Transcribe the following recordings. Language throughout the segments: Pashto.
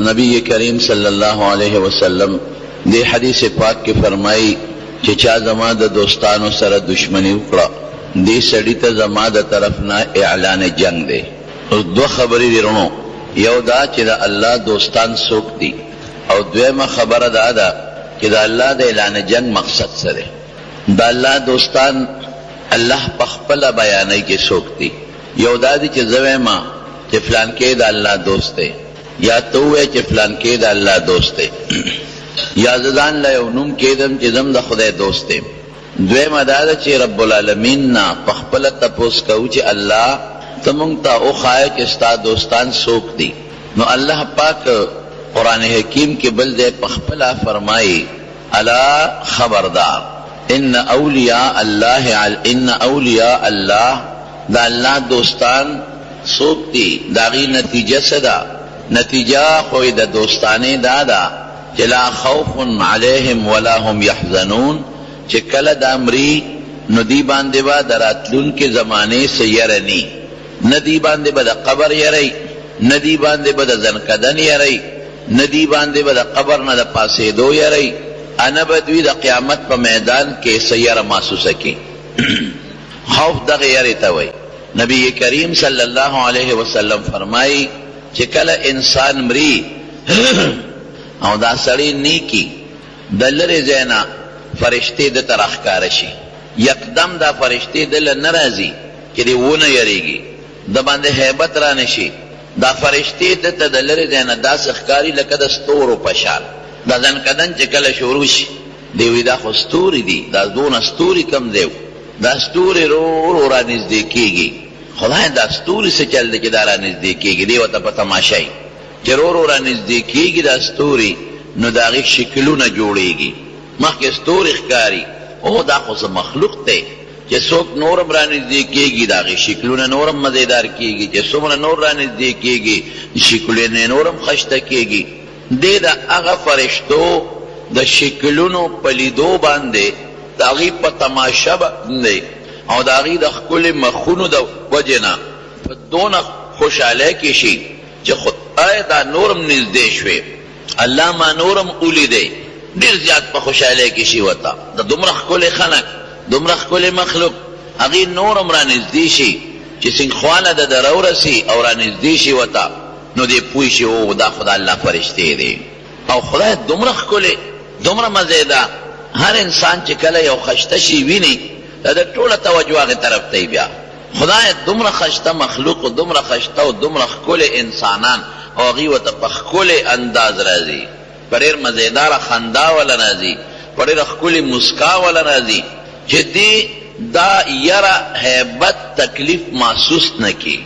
نبی کریم صلی اللہ علیہ وسلم دے حدیث پاک کی فرمائی کہ چا زما د دوستانو سره دشمنی وکړه دې سړي ته زما د طرف نه اعلان جنگ دی. دو خبرې دي رونو، یو دا چې د الله دوستان څوک دي، او دویمه خبره دا ده چې د الله د اعلان جنگ مقصد څه دی. د الله دوستان الله په خپله بیانوي کې څوک دي. یو دا دی چې زه وایم چې فلان کې د الله دوست دی، یا ته ووایې چې فلان کې د الله دوست دی، یا زه ځان له یو نوم کېدم چې زم د خدای دوست یم. دویمه دا ده چې رب العالمین نه په خپله تپوس کوو چې الله ته موږ ته وښایه چې ستا دوستان څوک دي. نو الله پاک قرآن حکیم کې بل ځای په خپله فرمایي الا خبردار ان اولیاء الله دا الله دوستان څوک دي، د هغې نتیجه څه ده؟ نتیجه خو د دوستانې دا ده چې لا خوف علیهم ولا هم یحزنون، چې کله دا مري نو دی باندې به د راتلونکې زمانې څه یره ني، نه دی باندې به د قبر یری، نه دی باندې به د ځنکدن یری، نه دی باندې به د قبر نه د پاسېدو یری، نه به دوی د قیامت په میدان کې څه یره محسوسه کړي. خوف دغه یرې ته وایي. نبی کریم صلی الله علیه وسلم فرمایي چې کله انسان مري او دا سړی نیکی د لرې ځای نه فرشتې ده ته راښکاره شي، یکدم دا فرشتې دله نه راځي چې دې ونه یریږي، د باندې هیبت را نشي. دا فرشتې ده ته د لرې ځای نه داسې ښکاري لکه د ستورو په شان. دا ځنکدن چې کله شروع شي دی وایي دا خو ستوري دي، دا دونه ستوري کم دی، دا ستوري رو رو را نږدې کېږي. خدای دا ستوري څه چل دی چې دا را نږدې کېږي، دی ورته په تماشا یي چې رو رو را نږدې کېږي دا ستوري، نو د هغې شکلونه جوړېږي. مخکې ستوري ښکاري، او دا خو څه مخلوق دی چې څوک نورم را نږدې کېږي د هغې شکلونه نورم مزیدار کېږي، چې څومره نور را نږدې کېږي شکلونه نورم ښایسته کېږي. دی د هغه فرشتو د شکلونو په لیدو باندې د هغې په تماشا باندې او د هغې د ښکلې مخونو د وجې نه په دونه خوشحالی کې شي چې خدای دا نورم نږدې شوې، الله ما نورم ولیدی، ډېر زیات په خوشحالی کې شي ورته د دومره ښکلې خلک، دومره ښکلې مخلوق هغې نورم را نږدې شي چې سنګخواله د ده راورسي او را نږدې شي ورته، نو دی پوه شي او دا خو د الله فرشتې دی. او خدای دومره ښکلې دومره مزیده، هر انسان چې کله یو خشته شي ویني د ټوله توجه هغې طرف ته بیا خدای دومره خشته مخلوق و دومره خشته او دومره ښکلې انسانان او هغې ورته په ښکلې انداز راځي، په ډېر مزیداره خندا وله راځي، په ډېره ښکلې مسکا وله راځي چې دی دا یره هیبت تکلیف محسوس نه کړي.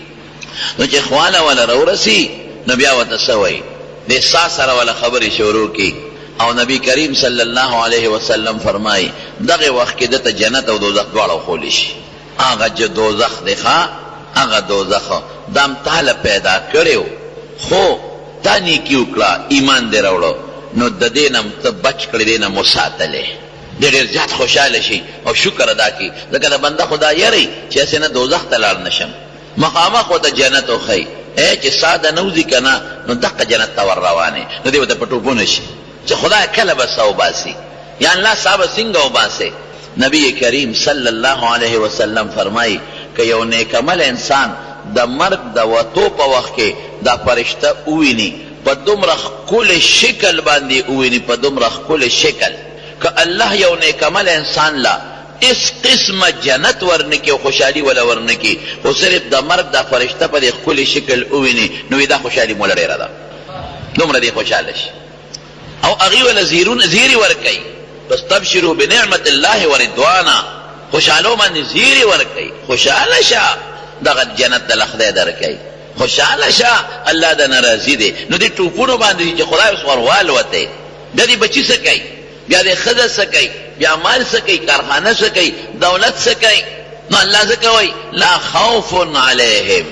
نو چې خواله وله راورسي نو بیا ورته څه وایي، د سا سره وله خبرې شروع کړي. او نبی کریم صلی الله علیه وسلم فرمایي دغه وخت کې دته جنت او دوزخ دواړه وښولی شي. هغه دوزخ دی ښه، هغه دوزخ دا م تاله پیدا کړی و، خو تا نیکي وکړه، ایمان دې راوړه، نو د دې نه ته بچ کړې، دې نه مو ساتلی، ډېر زیات خوشحاله شي او شکر ادا کړي. ځکه د بنده خو دا یری چې هسې نه دوزخ ته لاړ نشم، مخامخ ورته جنت وښیي، چې ساده نوځي که نه نو دقه جنت ته ور روانې، نو دې ورته په ټوپونه شي چې خدای کله به څه وباسي، یا الله ستا به څنګه وباسې. نبی کریم صلی الله علیه وسلم فرمایي که یو نیکعمل انسان د مرګ د وتو په وخت کې دا فرشته وویني، په دومره ښکلې شکل باندې وویني، په دومره ښکلې شکل که الله یو نیکعمل انسان لا اس قسمه جنت ورنکي او خوشحالي ولا ورنکي، خو صرف د مرګ دا فرشته په دې ښکلې شکل وویني، نو دا خوشحالي موله ډېره ده، دومره دې خوشحاله شي. او هغې وله زیري ورکوي، واستبشروا بنعمت الله ورضوانا، خوشحالو باندې زیري ورکوي، خوشحاله شه دغه جنت دله خدای درکوي، خوشحاله شه الله د ناراضي دی. نو دې ټوپونو باندې چې خدای اوس ور والوتی، بیا دې بچي څه کوي، بیا دې ښځه څه کوي، بیا مال څه کوي، کارخانه څه کوي، دولت څه کوي. نو الله ځکه وایي لا خوف علیهم،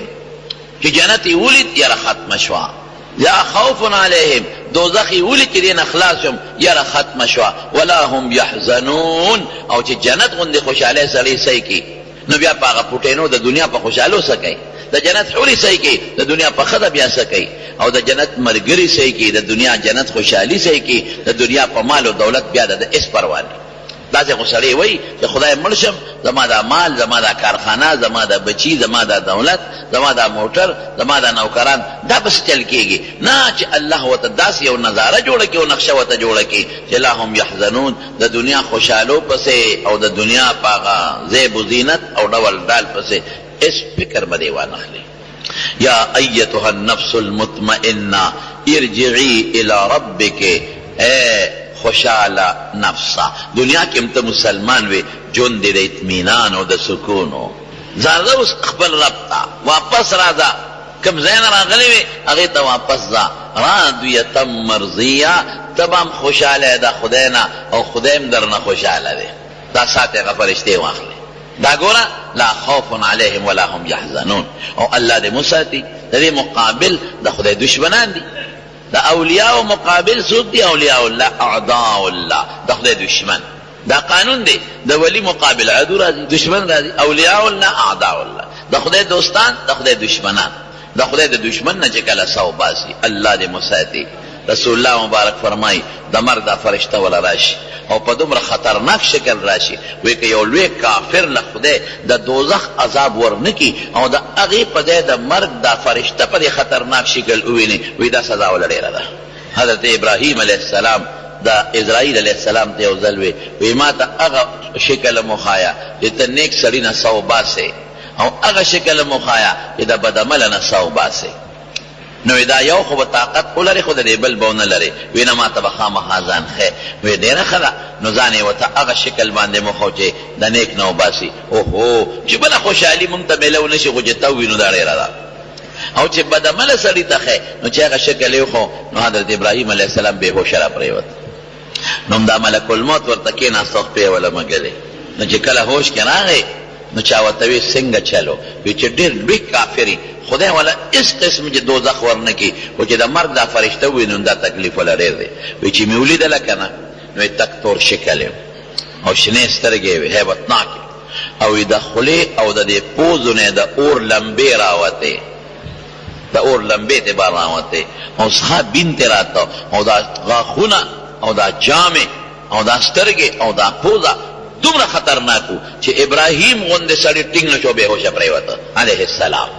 چې جنت یې ولید یاره ختمه شوه، لا خوف علیهم، دوزخ یې ولید چې دې نه خلاص شم یاره ختمه شوه، ولا هم یحزنون. او چې جنت غوندې خوشحالی سړی صحیح کړي نو بیا په هغه پوټینو د دنیا په خوشحالو څه کوي، د جنت حورې صحیح کړي د دنیا په ښه ده بیا څه کوي. او د جنت مرګري صحیح کی، د دنیا جنت خوشحالي صحیح کی، د دنیا په مال او دولت بیا د اس پروا نه. داسې خو سړی وایي چې خدای مړ شم، زما دا مال، زما دا کارخانه، زما دا بچي، زما دا دولت، زما دا موټر، زما دا نوکران، دا بس چل کېږي نه، چې الله ورته داسې یو نظاره جوړه کړي او نقشه ورته جوړه کړي چې لا هم یحزنون، د دنیا خوشحالو پسې او د دنیا په هغه زیب و زینت او ډول ډال پسې اس فکر به دې وانخلي. یا ایتها النفس المطمئنه ارجعی الی ربک، اے خوشحاله نفسا، دنیا کې هم ته مسلمان وې، ژوند دې د اطمینان او د سکون و. ځه اوس خپل رب ته واپس راځه، کوم ځای نه راغلی وې هغې ته واپس ځه. راضیة مرضیه، ته به هم خوشحاله د خدای نه او خدای هم در نه خوشحاله دی. دا ساتې هغه فرشتې واخلې. دا ګوره لا خوف علیهم ولا هم یحزنون. او الله دې مساتي، د دې مقابل د خدای دشمنان دي. دا اولیاء مقابل څوک دي؟ اولیاء الله، اعداء الله، د خدای دشمن. دا قانون دی، د ولی مقابل عدو راځي، دشمن راځي. اولیاء الله، اعداء الله، د خدای دوستان، د خدای دشمنان. د خدای د دشمن نه چې کله سو باسي، الله دې مساتي. رسول الله مبارک فرمایي د مرګ دا فرشته ولا راشي او په دومره خطرناک شکل راشي، وایي که یو لوی کافر له خدای د دوزخ عذاب ورنکي او د هغې په ځای د مرګ دا فرشته په دې خطرناک شکل وویني، وایي دا سزا وله ډېره ده. حضرت ابراهیم علیه السلام د اسرائیل علیه السلام ته یو ځل وایي ما ته هغه شکل مخایه چې ته نیک سړي نه سو باسې او هغه شکل مخایه چې د بدعمله نه سو باسې. نو دا یو خو به طاقت ولري خو د دې بل به ونه لري. وی نه ما ته به خامخا ځان ښه، وی ډېره ښه ده. نو ځان یې ورته هغه شکل باندې مخو چې د نیک نه وباسي. اوهو چې بله خوشحالي مونږ ته میلو نه شي، خو چې ته ووینو دا ډېره ده. او چې بدعمله سړي ته ښه، نو چې هغه شکل یې خو، نو حضرت ابراهیم علیه السلام بېهوشه را پرېوت. نو دا ملک الموت ورته کېناست او خپې یې وله مږلې. نو چې کله هوش کې راغی، نو چا ورته وی څنګه چلو؟ وی چې ډېر لوی کافر خدای والا اس قسم چې دوزخ ورنکي، خو چې د مرګ دا فرشته ووینو دا تکلیف ولا ډېر دی. وی چې مې ولیدله که نه، نو تک تور شکل او شنې سترګې وې هیبتناکې، او د خولې او د دې پوزو نه د اور لمبې راوتې، د اور لمبې ته به راوتې، او څخه بین ته راته، او دا غاښونه او دا جامې او دا سترګې او دا پوزه دومره خطرناکو چې ابراهیم غوندې سړي ټینګ نه شو، بېهوشه پرېوته علیه السلام.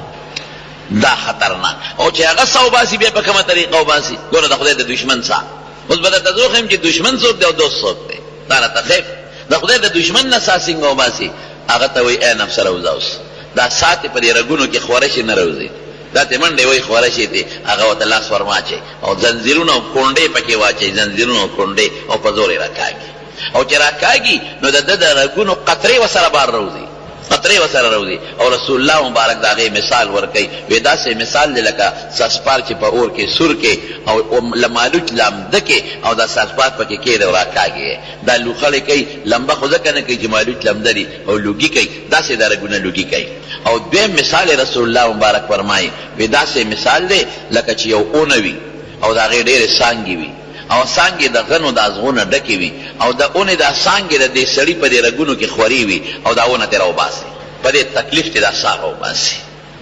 دا خطرناک. او چې هغه سا وباسي بیا په کومه طریقه وباسي؟ ګوره د خدای د دشمن سا. اوس به درته زه وښیم چې دشمن څوک دی او دوست څوک دی. دا راته ښیم د خدای د دشمن نه سا څنګه وباسي؟ هغه ته وایي ای نفس راوځه اوس. دا ساتې په دې رګونو کې خورشې نه راوځي، دا ته منډې وایي خورشې دي، هغه ورته لاس ور واچوي او زنځیرونه او کونډې پکې واچوي، زنځیرونه او کونډې، او په زور یې راکاږي. او چې راکاږي نو د ده د رګونو قطرې ورسره بار راوځي، قطرې ورسره راوځي. او رسول الله مبارک د هغې مثال ورکوي، وایي داسې مثال دی لکه ساسپار چې په اور کې سور کې او لمالوچ لامده کې او دا ساسپار پکې کېږي او راکاږي. دا لوخړې کوي، لمبه خو ځکه نه کوي چې مالوچ لمده دي، او لوګي کوي، داسې دا رګونه لوګي کوي. او دویم مثال رسول الله مبارک فرمایي، وایي داسې مثال دی لکه چې یو اونه وي او د هغې ډېرې څانګې وي، او څانګې د غنو د ازغونه ډکې وي، او د اونې دا څانګې د دې سړي په دې رګونو کې خورې وي، او دا اونه ترې راوباسي، په دې تکلیف کې دا سا راوباسي.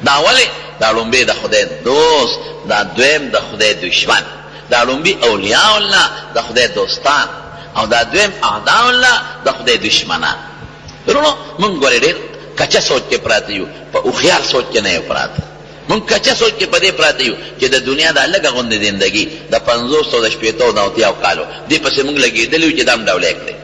دا ولې؟ دا لومبې د خدای دوست، دا دویم د خدای دشمن. دا لومبې اولیاء الله د خدای دوستان، او دا دویم اعداء الله د خدای دشمنان. ورونو مونږ ګورې ډېر کچه سوچ کې پراته یو، په هوښیار سوچ کې نه یو پراته. مونږ کچه سوچ کې په دې پراته یو چې د دنیا دا لږه غوندې زندګي د 500 او د 80 او د 80 کالو دې پسې مونږ لګېدلي یو چې دا هم ډولی کړې.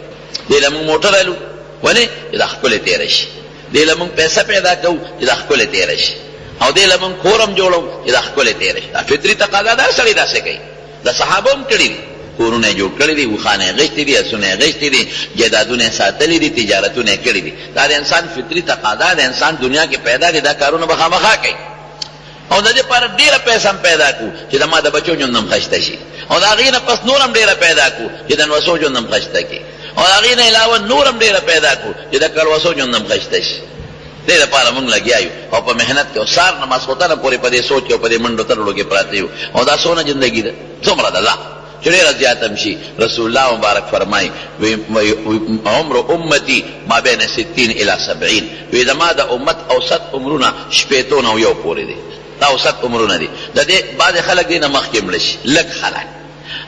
دې له مونږ موټر الو، ولې؟ چې دا ښکلې تېره شي. دې له مونږ پیسه پیدا کوو چې دا ښکلې تېره شي، او دې له مونږ کور هم جوړو چې دا ښکلې تېره شي. دا فطري تقاضا ده، سړی داسې کوي. د صحابه هم کړي دي، کورونه یې جوړ کړي دي، اوښانې یې غشتي دي، اسونه یې غشتي دي، جایدادونه یې ساتلي دي، تجارتونه یې کړي دي. دا د انسان فطري تقاضا ده، انسان دنیا کې پیدا دی، دا کارونه به خامخا کوي. او د دې لپاره ډېره پیسه هم پیدا کړو چې د ما د بچو ژوند هم ښایسته شي، او د هغې نه پس نور هم ډېره پیدا کړو چې د نوسو ژوند هم ښایسته کړي، او د هغې نه علاوه نور هم ډېره پیدا کړو چې د کړوسو ژوند هم ښایسته شي. دې لپاره موږ لګیا یو او په محنت کې، او سهار نه ماسخوتنه پورې په دې سوچ کې او په دې منډو ترړو کې پراته یو. او دا څونه زندګي ده، څومره ده چې ډېره زیاته هم شي. رسول الله مبارک فرمایي عمر امتي ما بین 60 الی 70، وایي زما د امت اوسط عمرونه 80 نه 1 پورې دي. دا اوسط عمرونه دي. د دې بعضې خلک دې نه مخکې مړه شي، لږ خلک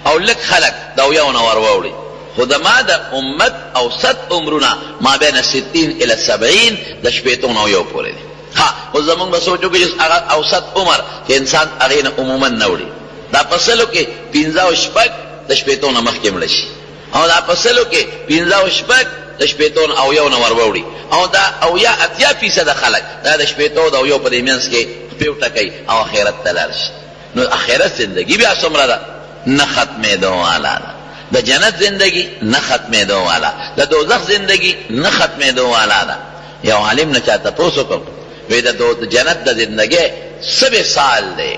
او لږ خلک د اویاو نه ور واوړي. خو د ما د امت اوسط عمرونه ما بین 60 الی 70 د شپېتو نه اویاو پورې دي. ها خو زمونږ به سوچ وکړو چې هغه اوسط عمر چې انسان هغې نه عموما نه وړي، دا په سلو کې 15 او شپږ د شپېتو نه مخکې مړه شي، او دا په سلو کې 15 او شپږ د شپېتو نه اویاو نه ور واوړي، او دا اویا اتیا فیصده خلک دا د شپېتو د اویاو په دې منځ کې پیوټه کوي او آخرت ته لاړ شي. نو آخرت زندگی بیا څومره ده؟ نه ختمېدو والا ده. د جنت زندگی نه ختمېدو والا، د دوزخ زندگی نه ختمېدو والا ده. یو عالم نه چا تپوس وکړ، وی د جنت د زندگی څه مثال دی؟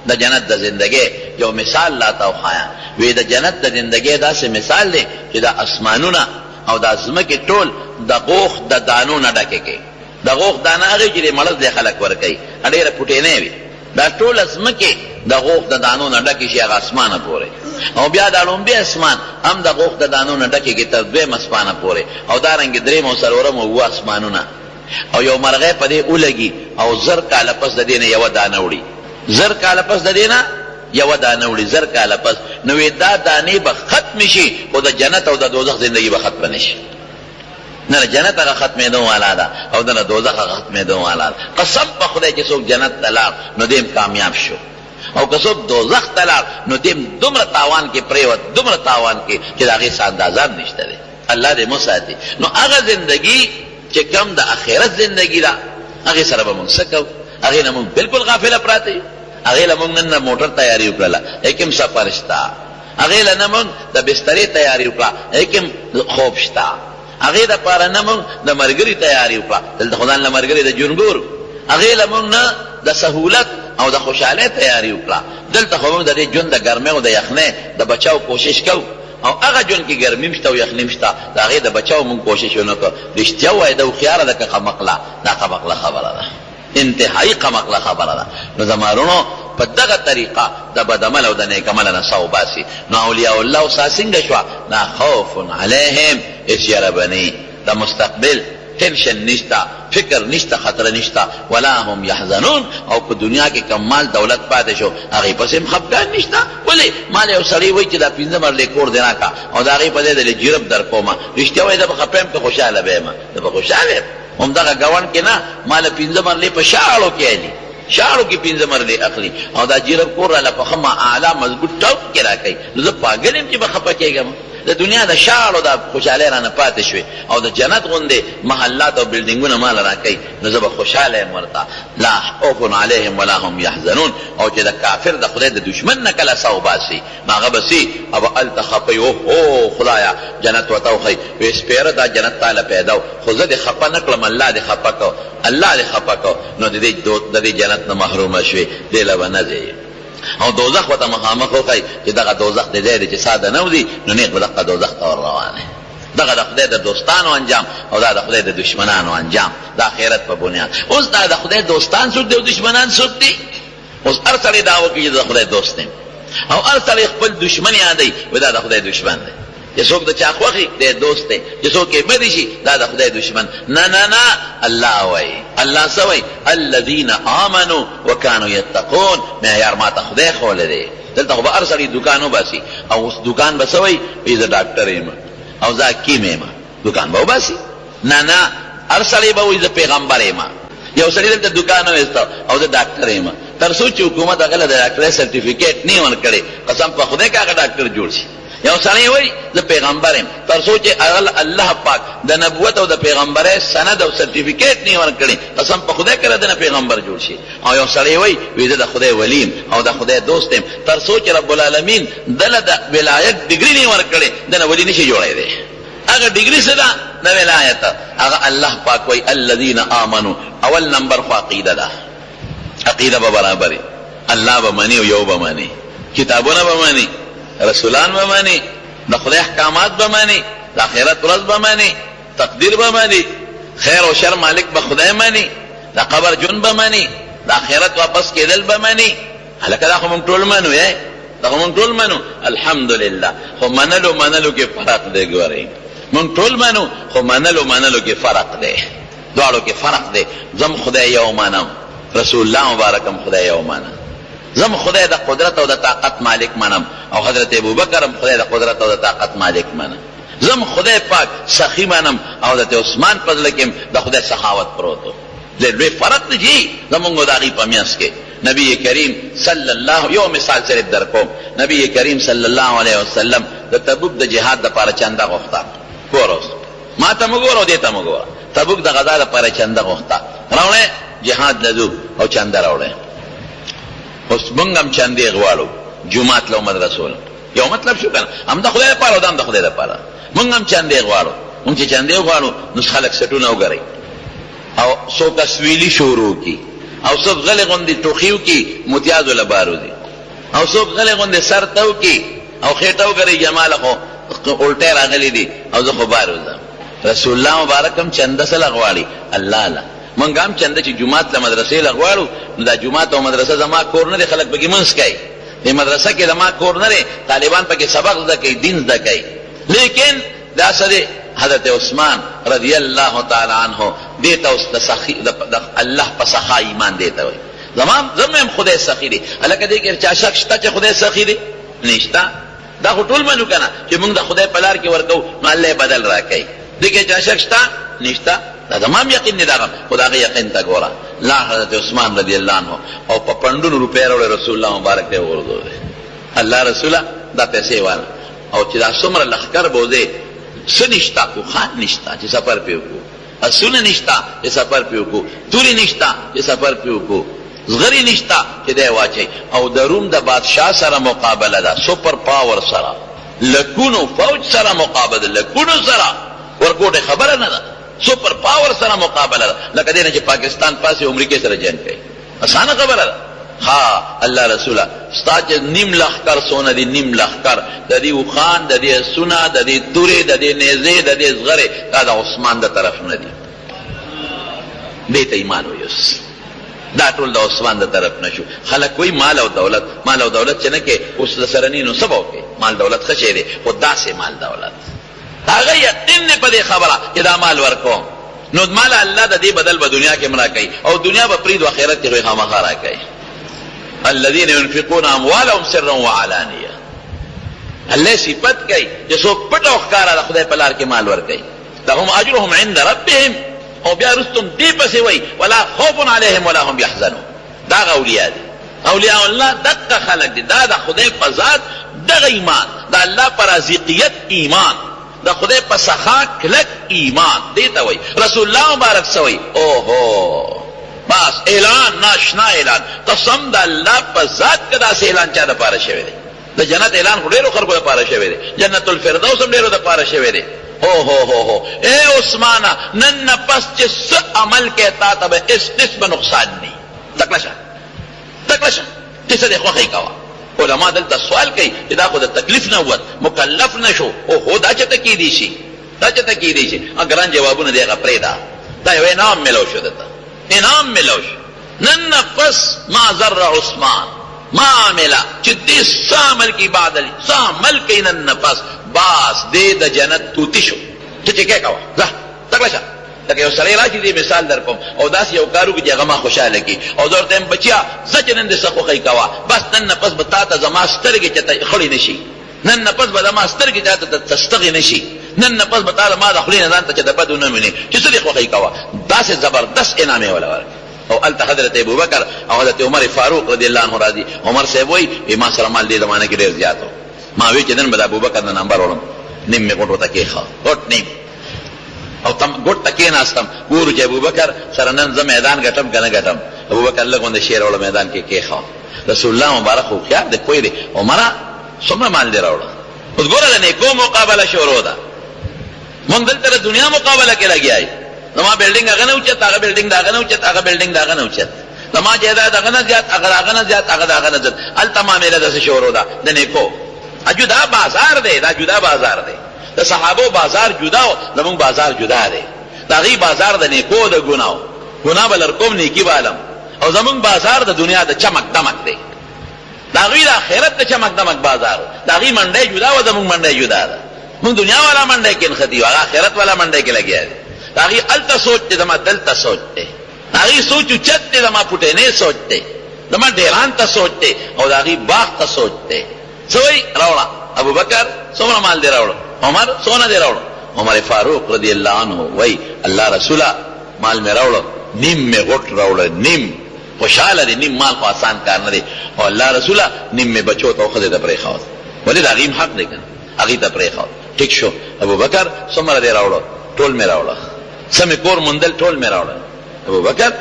د جنت د زندگی یو مثال لاته وښایه. وی د جنت د زندگی داسې مثال دی چې د اسمانونه او د ځمکې ټول د غوښ د دانو نه ډکې کوي. د غوښ دانه هغې چې د مړز دی خلک ورکوي، ډېره پوټینۍ وي، دا ټوله ځمکې د غوښ د دانو نه ډکې شي هغه اسمانه پورې، او بیا دا لومبی اسمان هم د غوښ د دانو نه ډکې کړي تر دویم اسمانه پورې، او دارنګې درېم او څلورم او اووه اسمانونه، او یو مرغۍ په دې ولګي او 1000 کاله پس د دې نه یوه دانه وړي، 1000 کاله پس د دې نه یوه دانه وړي، 1000 کاله پس. نو دا دانې به ختمې شي، خو د جنت او د دوزخ زندگی به ختمه نه شي. نه جنت هغه ختمېدو والا ده او نه دوزخ هغه ختمېدو والا ده. قسم په خدای چې څوک جنت ته لاړ نو دیم کامیاب شو، او که څوک دوزخ ته لاړ نو دیم دومره تاوان کې پرېوت، دومره تاوان کې چې د هغې څه اندازه هم نشته دی. الله دې مو ساتي. نو هغه زندگی چې کم د آخرت زندگی ده هغې سره به مونږ څه کوو؟ هغې نه مونږ بلکل غافله پراته یو. هغې له مونږ نن موټر تیاري وکړله، لیکن سفر شته. هغې له نه مونږ د بسترې تیاري وکړه، لیکن خوب شته. هغې دپاره نه مونږ د ملګري تیاري وکړه، دلته خو ځان له ملګري د جونګور. هغې له مونږ نه د سهولت او د خوشحالۍ تیاري وکړه، دلته خو مونږ د دې ژوند د ګرمۍ او د یخنۍ د بچاو کوشش کوو، او هغه ژوند کې ګرمي شته او یخني شته، د هغې د بچاو مونږ کوشش ونه کړو. رښتیا ووایه د هوښیاره ده که قمقله؟ دا قمقله خبره ده، انتهایی قمقله خبره ده. نو زما وروڼو په دغه طریقه د بدعمل او د نیکعمله نه سا وباسي. نو اولیاء الله سا څنګه شوه؟ لا خوف علیهم هېڅ یره به نه، د مستقبل ټینشن نشته، فکر نشته، خطره نشته، ولا هم یحزنون. او په دنیا کې کم مال دولت پاتې شو هغې پسې هم خفګان نشته. ولې؟ مال یو سړی وایي چې دا 15 مرلې کور دې راکړه او د هغې په ځای د جرب در کومه، رښتیا وایي زه به خفه یم که خوشحاله به یم؟ زه به خوشحاله یم. همدغه ګاونډ کې نه ماله 15 مرلې په شاړو کې اخلي، شاړو کې 15 مرلې اخلي، او دا جرب کور راله په ښه اعلی مضبوط ټوپ کې راکوي. نو زه پاګل یم چې به خفه کېږم. د دنیا د شاړو د خوشحالۍ رانه پاتې شوې، او د جنت غوندې محلات او بلډینګونه ماله راکوي، نو زه به خوشحاله یم ورته. لا خوف علیهم ولا هم یحزنون. او چې د کافر د خدای د دشمن نه کله سا وباسي نو هغه به سي او به هلته خفه وي، اوهو خدایه جنت ورته وښیي، وایي سپېره دا جنت تاله پیدا و، خو زه دې خفه نه کړم، الله دې خفه کړ، الله دې خفه کړ، نو د دې جنت نه محرومه شوې، دې له به نه ځې. او دوزخ ورته مخامخ وښیي چې دغه دوزخ د ځای دی چې ساده نه وځي، نو نیغ به دغه دوزخ ته ور روان دی. دغه د خدای د دوستانو انجام او دا د خدای د دشمنانو انجام، د آخرت په بنیاد. اوس دا د خدای دوستان څوک دی او دشمنان څوک دی؟ اوس هر سړی دا وکړي چې د خدای دوست دی، او هر سړی خپل دشمن یادوي وایي دا د خدای دشمن دی. چې څوک د چا خوښي دی دوست دی، چې څوک یې بدې شي دا د خدای دشمن. نه نه نه، الله وایي، الله څه وایي؟ الذین آمنوا وکانوا یتقون. معیار ما ته خدای ښولی دی. دلته خو به هر سړي دوکان وباسي، او اوس دوکان به څه وایي؟ وایي زه ډاکټر یم او زه حکیم یم، دوکان به وباسي؟ نه نه، هر سړی به وایي زه پیغمبر یم. یو سړي دلته دوکان وویسته او زه ډاکټر یم، تر څو چې حکومت هغه له د ډاکټرۍ سرټیفیکېټ نه یې ورکړی، قسم په خدای که هغه ډاکټر جوړ شي. یو سړی وایي زه پیغمبر یم، تر څو چې الله پاک د نبوت او د پیغمبرۍ سند او سرټیفیکېټ نه یې ورکړی، قسم په خدای که د نه پیغمبر جوړ شي. او یو سړی وایي زه د خدای ولی یم او د خدای دوست یم، تر څو چې رب العالمین دله د ولایت ډګري نه یې ورکړی، دنه ولی نشي جوړی. هغه ډګري څه ده؟ د ولایت. هغه الله پاک وایي الذین آمنوا. اول نمبر خو عقیده ده، عقیده به برابري، الله به مني او یو به مني، کتابونه به مني، رسولان به مني، د خدای احکامات به مني، د آخرت ورځ به مني، تقدیر به مني، خیر او شر مالک به خدای مني، د قبر ژوند به مني، د آخرت واپس کېدل به مني. هلکه دا خو موږ ټول منو، دا خو موږ ټول منو، الحمدلله. خو منلو کې فرق دی. ګورئ موږ ټول منو، خو منلو کې فرق دی، دواړو کې فرق دی. زم خدای یو منم رسول الله مبارکم خدای یو مانا، زم خدای د قدرت او د طاقت مالک منم، او حضرت ابوبکرم خدای د قدرت او د طاقت مالک منم. زم خدای پاک سخی منم، او حضرت عثمان په زړه کې د خدای سخاوت پروت و. لوی فرق دی زمونږ د هغې په منځ کې. نبی کریم صلی الله، یو مثال صرف در کوم، نبی کریم صلی الله علیه وسلم د تبوک د جهاد دپاره چنده غوښته. ګوره اوس ما ته مه ګوره او دې ته مه ګوره، تبوک د غذا دپاره چنده غوښته، راوړی جهاد لځو او چنده راوړی. اوس موږ هم چندې غواړو جومات له مدرسو له، یو مطلب شو که نه، هم د خدای دپاره او دا هم د خدای دپاره. موږ هم چندې غواړو، موږ چې چندې غواړو نو خلک سټونه وګورئ او څوک اسویلي شروع کي، او څوک غلې غوندې ټوخي وکي متیازو له بارو دي، او څوک غلې غوندې سر ته وکي او خېټه وګورئ جماله خو الټی راغلی دي او زه خو بار وځم. رسول الله مبارک هم چنده څه له غواړي؟ الله له. موږ هم چنده چې جومات له مدرسې له غواړو، نو دا جومات او مدرسه زما کور نه دی، خلک پکې منځ کوي. دې مدرسه کې زما کور نه دی، طالبان پکې سبق زده کوي، دین زده کوي. لیکن دا څه دی؟ حضرت عثمان رضی الله تعالی عنہ دیتا اوس د الله په سخا ایمان دیتا وي. زمم خدای سخی دی. هلکه دې کې چا شک شته چې خدای سخی دی؟ نشته. دا خو ټول منو که نه چې موږ د خدای په لار کې ورکوو نو الله یې بدل راکوي. دې کې چا شک شته؟ نشته. دا زما هم یقین دی دغه، خو د هغې یقین ته ګوره. لا حضرت عثمان رضی الله عنه او په پنډونو روپۍ راوړې رسول الله مبارک ته یې وغورځولې. الله رسوله دا پیسې واله، او چې دا څومره لښکر بوځې څه نشته، کوخان نشته چې سفر پې وکړو، اسونه نشته چې سفر پې وکړو، تورې نشته چې سفر پې وکړو، زغرې نشته چې دی واچوي. او د روم د بادشاه سره مقابله ده، سوپر پاور سره، لکونو فوج سره مقابله، لکونو سره ورکوټې خبره نه ده، سوپر پاور سره مقابله ده. لکه دی نه چې پاکستان پاسې امریکې سره جنګ کوي، اسانه خبره ده. ها الله رسوله ستا چې نیم لښکر سونه دي، نیم لښکر د دې اوښان، د دې سونه، د دې تورې، د دې نیزې، د دې زغرې، دا د عثمان د طرف نه دي. دې ته ایمان ویوس، دا ټول د عثمان د طرف نه شو. خلک وایي مال او دولت، مال او دولت چې نه کې اوس د سره نی نو څه به وکړې؟ مال دولت ښه شی دی، خو داسې مال دولت هغه یقین دی په دې خبره چې دا مال ورکوم نو مال الله د دې بدل به دنیا کې هم راکوي، او دنیا به پرېږدو آخرت کې به یې خامخا راکوي. الذين ينفقون اموالهم سرا وعلانيه. الله صفت کوي چې څوک پټ او ښکاره د خدای په لار کې مال ورکوي، لهم اجرهم عند ربهم. او بیا رستم دې پسې وایي ولا خوف عليهم ولا هم يحزنون. دا اولیاء دي، اولیاء الله دقه خلق دي. دا د خدای په ذات دغه ایمان، د الله په رازقیت ایمان، د خدای په سخا کلک ایمان دې ته وایي. رسول الله مبارک څه وایي؟ اوهو بس اعلان، ناشنا اعلان، قسم د الله په ذات کې داسې اعلان چا دپاره شوی دی. د جنت اعلان خو ډېرو خلکو دپاره شوی دی، جنت الفردوس هم ډېرو دپاره شوی دی. هو اے عثمانه نن نه پس چې څه عمل کې تا ته به هېڅ قسمه نقصان نه وي. تکړه شه چې څه دی خوښۍ کوه. علما دلته سوال کوي چې دا خو د تکلیف نه ووت، مکلف نه شو. اوهو دا چېرته کیدی شي، دا چېرته کیدی شي؟ ګران جوابونه دی هغه پرېږده، دا یو انعام میلو شو دته، انعام ملوش. نن پس ما ذر عثمان ما عمله چې دې څه عمل کی بعد علی څه عمل کوي نن پس باس دې د جنت توتی شو. ته چې کې کوه ځه تکړه شه. لکه یو سړی راشي دې مثال در کوم او داسې یو کار وکړي چې هغه ما خوشحاله کړي او زه ورته وایم بچیا ځه چې نن دې څه خوښۍ کوه، بس نن پس به تا ته زما سترګې چېرته خړې نه شي، نن پس به زما سترګې چا ته تستغې نه شي، نن پس به تا ما د خولې نه ځان ته چې د بد ونه وینې چې څه دې خوښۍ کوه. داسې زبردست انعام یې وله ورکړ. او هلته حضرت ابوبکر او حضرت عمر فاروق رضی الله عنه راځي. عمر صاحب وایي ما سره مال دې زمانه کې ډېر زیات و، ما وی چې نن به د ابوبکر نه نمبر وړم، نیم مې ګوټ ورته کېښه، ګوټ نیم، او ګوټ ته کېناستم. ګورو چې ابوبکر سره نن زه میدان ګټم که نه ګټم. ابوبکر لږ غوندې شی راوړه میدان کې کېښه. رسول الله مبارک هوښیار دی، پوه دی. عمره څومره مال دې راوړه؟ اوس ګوره د نیکو مقابله شروع ده. موږ دلته د دنیا مقابله کې لګیا یو. زما بلډینګ هغه نه اوچت، هغه بلډینګ د هغه نه اوچت، هغه بلډینګ د هغه نه اوچت، زما جایداد هغه نه زیات، هغه د هغه نه زیات، هغه د هغه نه زیات. هلته معامله داسې شروع ده د نیکو. جدا بازار دی، دا جدا بازار دی. د صحابو بازار جدا و، زمونږ بازار جدا دی. د هغې بازار د نیکو د ګناو، ګناه به لرکوم نیکي به علم. او زمونږ بازار د دنیا د چمک دمک دی، د هغوی د آخرت د چمک دمک بازار. د هغې منډی جدا و، زمونږ منډی جدا ده. مونږ دنیا والا منډی کې نښتي و، هغه آخرت والا منډی کې لګیا دی. د هغې هلته سوچ دی، زما دلته سوچ دی. هغه سوچ اوچت دی، زما پټینې سوچ دی، زما ډیران ته سوچ دی، او د هغې باغ ته سوچ دی. څه وایي؟ راوړه. ابوبکر څومره مال دی راوړه؟ عمر څونه دی راوړه؟ عمر فاروق رضی الله عنه وایي الله رسوله مال مې راوړه، نیم مې غټ راوړه، نیم خوشحاله دی، نیم مال خو آسان کار نه دی، او الله رسوله نیم مې بچو ته او ښځې ته پرېښود، ولې د هغې هم حق دی که نه، هغې ته پرېښود. ټیک شو. ابوبکر څومره دی راوړه؟ ټول مې راوړه. څه مې کور موندل؟ ټول مې راوړه. ابوبکر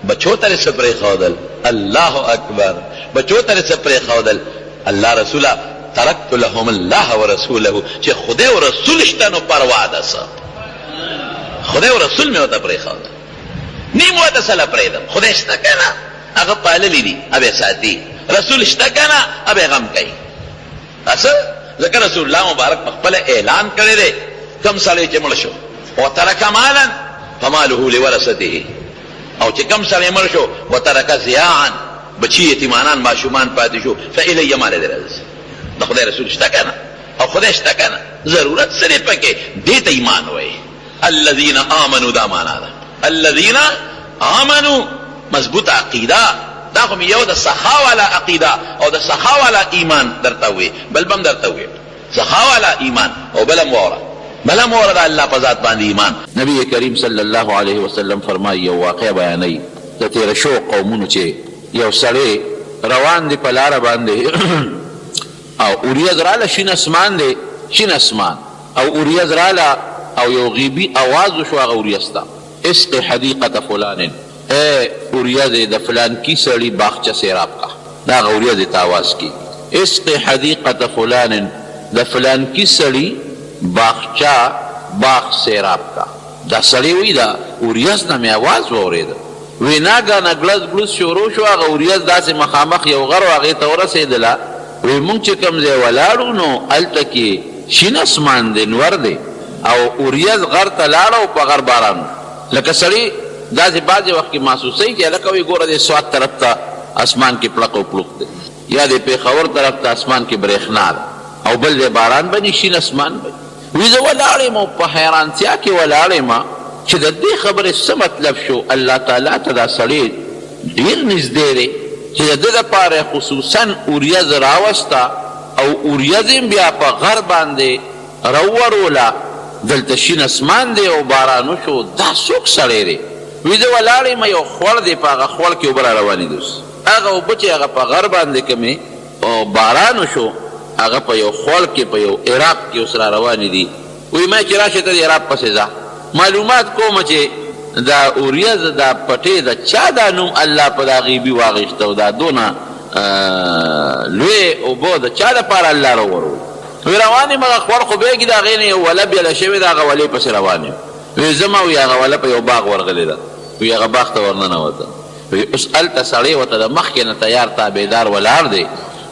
بچو ته څه پرېښودل؟ الله اکبر. بچو ته څه پرېښودل؟ الله رسوله ترکت لهم الله ورسوله، چې خدای او رسول شته نو پروا ده څه، خدای او رسول مې ورته پرېښودل، نیم ورته سله پرېږدم. خدای شته که نه، هغه پاللی دي، ابې ساتي. رسول شته که نه، ابې غم کوي. څه ځکه رسول الله مبارک په خپله اعلان کړی دی، کم سړی چې مړ شو وترک مالا فماله لورثته، او چې کم سړی مړ شو وترک ضیاعا، بچي یتیمانان ماشومان پاتې شو، فالیه مال دی راځي. د خدای رسول شته که نه، او خدای شته که نه، ضرورت څه دی پکې؟ دې ته ایمان وایي. الذین آمنوا دا معنا ده، الذین آمنوا مضبوط عقیده، دا خو یو د سخا والا عقیده او د سخا والا ایمان درته وي، بل بم درته وي سخا والا ایمان، او بلم واوره بلم واوره د الله په ذات باندې ایمان. نبی کریم صلی الله علیه وسلم فرمایي، یو واقع بیانوي د تېره شوو قومونو چې یو سړی روان دی په لاره باندې او اوریځ راله، شین اسمان دی، شین اسمان، او اوریځ راله او یو غیبي اواز وشو هغه اوریځ ته، اسق حدیقة فلان، اے اوریځ د فلان کی سړي باغچه سیراب کا. دا هغه اوریځ ته اواز کی، اسق حدیقة فلان، د فلان کی سړي باغچه باغ سیراب کا. دا سړی وی دا اوریځ نه مې اواز واورېده، وی ناګانه ګړز ګړز شروع شو، هغه اوریځ داسې مخامخ یو غر و هغې ته ورسېدله. وی مونږ چې کوم ځای ولاړو نو هلته کې شین اسمان دی، نور دی، او اوریځ غر ته لاړه او په غر باران. لکه سړی داسې بعضې وخت کې محسوسوي چې هلکه وی ګوره دې سوات طرف ته اسمان کې پړق او پړوق دی، یا دې پېښور طرف ته اسمان کې برېښنا ده، او بل دی باران بني، شین اسمان بني. وی زه ولاړ یم او په حیرانتیا کې ولاړ یم چې د دې خبرې څه مطلب شو. الله تعالی ته دا سړی ډېر نږدې دی چې د ده دپاره خصوصا اوریځ راوسته، او اوریځ یې بیا په غر باندې راووروله، دلته شین اسمان دی او باران وشو. دا څوک سړی دی؟ وی زه ولاړ یم، یو خوړ دی، په هغه خوړ کې اوبه را روانې دي، هغه اوبه چې هغه په غر باندې کومې باران وشو، هغه په یو خوړ کې په یو عراق کې اوس را روانې دي. وی ما چې راشې ته د عراق پسې ځه، معلومات کومه چې دا اوریځ دا پټې د چا دا نوم الله په دا غیبي واغېسته، او دا دونه لوی اوبه د چا دپاره الله راوورو. وی روان یم، هغه خوړ خو بیګي د هغې نه یو وله بیله شوې ده، هغه ولې پسې روان یم. وی زما وی هغه وله په یو باغ ورغلې ده، وی هغه باغ ته ورننوته. وی اوس هلته سړی ورته د مخکې نه تیار تابعدار ولاړ دی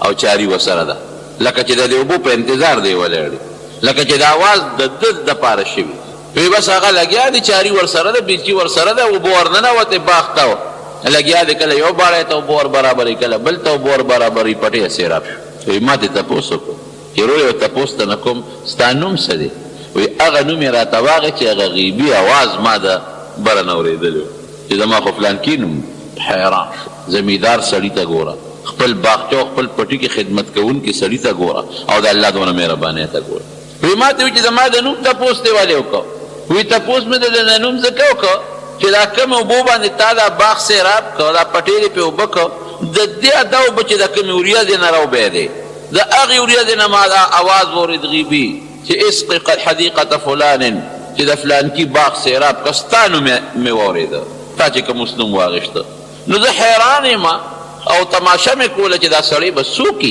او چاري ورسره ده، لکه چې د دې اوبو په انتظار دی ولاړ دی، لکه چې د اواز د ده دپاره شوي. وی بس هغه لګیا دی، چاري ورسره ده، بیلچي ورسره ده، اوبه ورننوتې باغ ته لګیا دی، کله یو باړی ته اوبه ور برابروي، کله بل ته اوبه ور برابروي، پټې سیراب شو. وی ما دې تپوس وکړو، هیرو یو تپوس ته نه کوم ستا نوم څه دی؟ وی هغه نوم یې راته واغې چې هغه غیبي اواز ما د بره نه اورېدلی و چې زما خو فلانکي نوم. حیران شو. زمیندار سړي ته ګوره، خپل باغچه او خپل پټي کې خدمت کوونکي سړي ته ګوره، او د الله دونه مهربانۍ ته ګوره. وی ما ته وی چې زما د نوم تپوس دی ولې وکړو؟ وی تپوس مې د نوم ځکه وکړو چې دا کومې اوبو باندې تا دا باغ سیراب کړو، دا پټې دې پې اوبه کړو، د دې دا اوبه چې د کومې اوریځې نه راوبی دی، د هغې اوریځې نه ما دا اواز واورېد غیبي چې اسق حدیقة فلان، چې د فلانکي باغ سیراب کړه، ستا نوم مې واورېده، تا چې کوم اوس نوم واغېشته. نو زه حیران یم او تماشه مې کوله چې دا سړی به څوک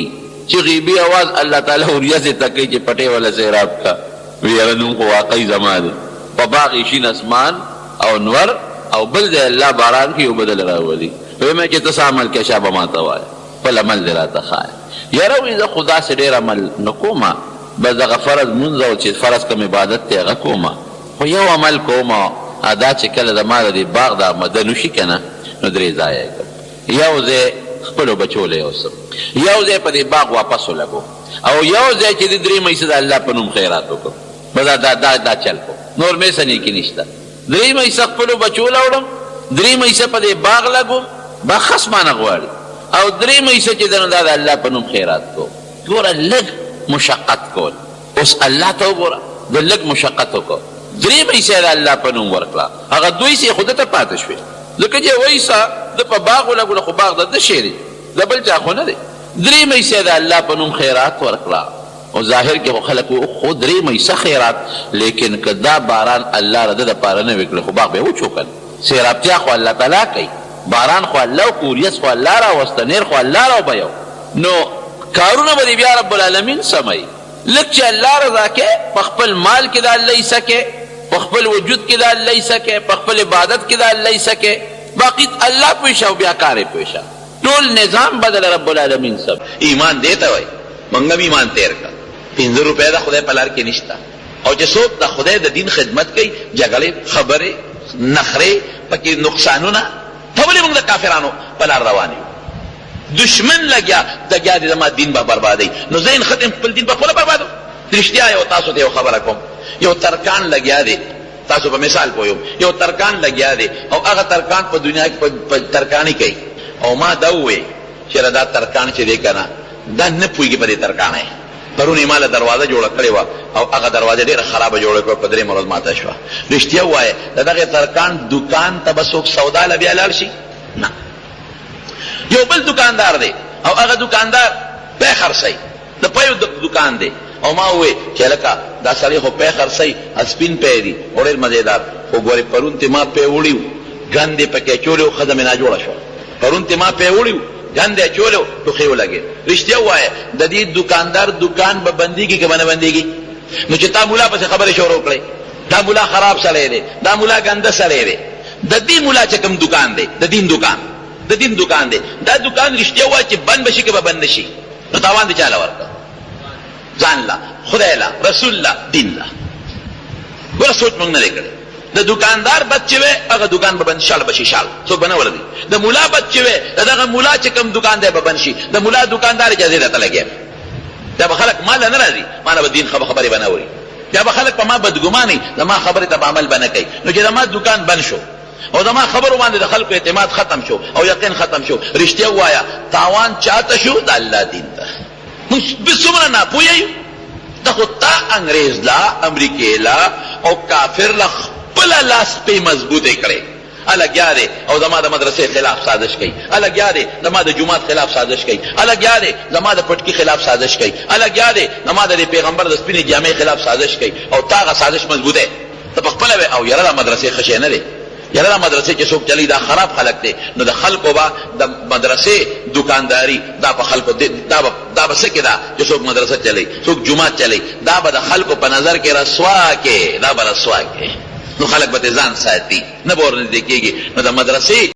چې غیبي اواز الله تعالی اوریځې ته کوي چې پټې وله سیراب کړه. وی هغه نوم خو واقعي زما دی، په باغ یې شین اسمان او نور، او بل دی الله باران کې یو بدل راولي. وی مې چې ته څه عمل کې شابه ما ته وایه، خپل عمل دې راته ښایه. یاره وی زه خو داسې ډېر عمل نه کومه، بس دغه فرض مونځ او چې فرض کوم عبادت دی هغه کومه، خو یو عمل کومه، دا چې کله زما د دې باغ دا مدن وشي که نه، نو درې ځایه یې کړ. یو ځای خپلو بچو له یوسم، یو ځای په دې باغ واپس ولګو، او یو ځای چې د درې میسه د الله په نوم خیرات وکړو. بس دا چل کو، نور مې څه نیکي نشته. درې میسه خپلو بچو له وړم، درې مېسه په دې باغ لګوم باغ خس مانه غواړي او درې مېسه چې دنو دا د الله په نوم خیرات کو ګوره لږ مشقت کول اوس الله ته وګوره د لږ مشقت وکړو درې مېسه د الله په نوم ورکړه هغه دوی سې خود ته پاتې شوې ځکه چې وایسه د په باغ ولګوله خو باغ د ده شی دی د بل چا خو نه دی درې مېسه د الله په نوم خیرات ورکړه او ظاهر کې خو خلک خو درې مېسه خیرات لیکن که دا باران الله د ده دپاره نه وکړي خو باغ به یې وچوکل سیرابتیا خو الله تعالی کوي باران خو الله کوریس خو الله راوسته نیر خو الله راوبیو نو کارونه به دې بیا رب العالمین سموي لږ چې الله رضا کې په خپل مال کې د الله حصه کې په خپل وجود کې د الله حصه کې په خپل عبادت کې د الله حصه کې باقي الله پوه شه او بیا کار یې پوه شه ټول نظام بدل رب العالمین سب ایمان دیتا وای منګم ایمان تیر کا 5 روپے د خدای په لار کې نشتا او چې څوک د خدای د دین خدمت کوي جګړې خبرې نخرې پکې نقصانونه ته ولې موږ د کافرانو په لار روان یو دشمن لګیا د ما دین به بربادوي نو زین ختم خپل دین به خپله بربادو رښتیا یو تاسو ته یو خبره کوم یو ترکان لګیا دی تاسو په مثال پوهیږم یو ترکان لګیا دی او هغه ترکان په دنیا کې په ترکاني کوي او ما دا ووایي چې دا ترکان چې دی که نه دا نه پوهېږي په دې ترکانه پرون یې ماله دروازه جوړه کړې وه او هغه دروازه ډېره خرابه جوړه کړه په 3 ورځ ماته شوه رښتیا ووایه د دغې ترکان دکان ته به څوک سودا له بیا لاړ شي نه یو بل دکاندار دی او هغه دکاندار پی خرڅوي د پیو دکان دی او ما ووایي چې لکه دا سړی خو پی خرڅوي سپین پی دی او ډېر مزېدار خو ګورې پرون ته ما پی وړي و ګند یې پکې اچولی و ښځه مې ناجوړه شوه پرون ته ما پی وړي و ګند یې اچولی و ټوخې ولګېد رښتیا ووایه د دې دکاندار دکان به بندېږي که به نه بندېږي نو چې تا ملا پسې خبرې شروع کړې دا ملا خراب سړی دی دا ملا ګنده سړی دی د دې ملا چې کوم دکان دی د دین دکان دی دا دکان رښتیا ووایه چې بند به شي که به بند نه شي نو تاوان دې چا له ورکړه ځان له خدای له رسول له دین له ګوره سوچ موږ نه دی کړی د دکاندار بد چې وی هغه دکان به بند شال به شي شال څوک به نه ولګي د ملا بد چې وی د دغه ملا چې کوم دکان دی به بند شي د ملا دکاندار اجازې درته لګیا بیا به خلک ما له نه راځي ما نه به دین خبرې به نه اوري بیا به خلک په ما بدګماني د ما خبرې ته به عمل به نه کوي نو چې د ما دکان بند شو او د ما خبرو باندې د خلکو اعتماد ختم شو او یقین ختم شو رښتیا ووایه تاوان چاته شو د الله دین ته موږ څومره ناپوهه یو دا خو تا انګریز لا امریکې لا او کافر لا خپله لاس پې مضبوطې کړې الګیا دی او زما د مدرسې خلاف سازش کوي الګیا دی زما د جومات خلاف سازش کوي الګیا دی زما د پټکي خلاف سازش کوي الګیا دی زما د پیغمبر د سپینې جامې خلاف سازش کوي او تا هغه سازش مضبوطه ته پخپله وې او یاره دا مدرسې ښه شی نه دی یاره دا مدرسې چې څوک چلی دا خراب خلک دی نو د خلکو به د مدرسې دکانداري دا په خلکو دا به څه کې ده چې څوک مدرسه چلی څوک جومات چلی دا به د خلکو په نظر کې رسوا کې دا به رسوا کې نو خلک به ځان ساتي نه به ورنږدې کېږي نو د مدرسې